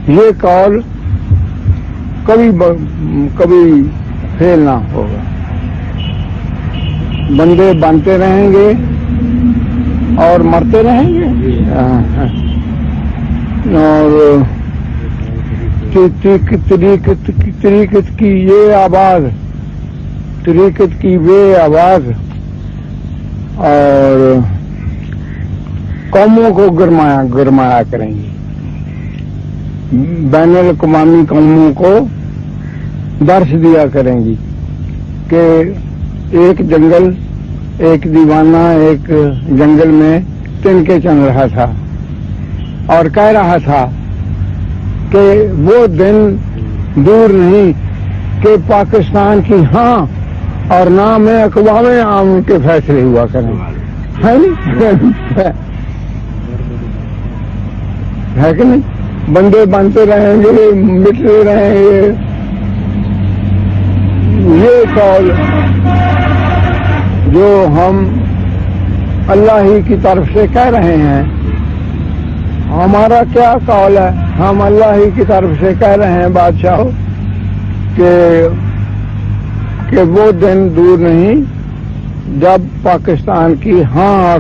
یہ قول کبھی فیل نہ ہوگا. بندے بنتے رہیں گے اور مرتے رہیں گے. اور طریقت کی یہ آواز، طریقت کی یہ آواز اور قوموں کو گرمایا کریں گی. بین الاقوامی قوموں کو درس دیا کریں گی کہ ایک جنگل، ایک دیوانہ ایک جنگل میں تنکے چل رہا تھا اور کہہ رہا تھا کہ وہ دن دور نہیں کہ پاکستان کی ہاں اور نہ میں اقوام عام کے فیصلے ہوا کریں. ہے کہ نہیں؟ بندے بنتے رہیں گے، مٹتے رہیں گے. یہ قول جو ہم اللہ ہی کی طرف سے کہہ رہے ہیں، ہمارا کیا قول ہے؟ ہم اللہ ہی کی طرف سے کہہ رہے ہیں بادشاہوں کہ وہ دن دور نہیں جب پاکستان کی ہاں اور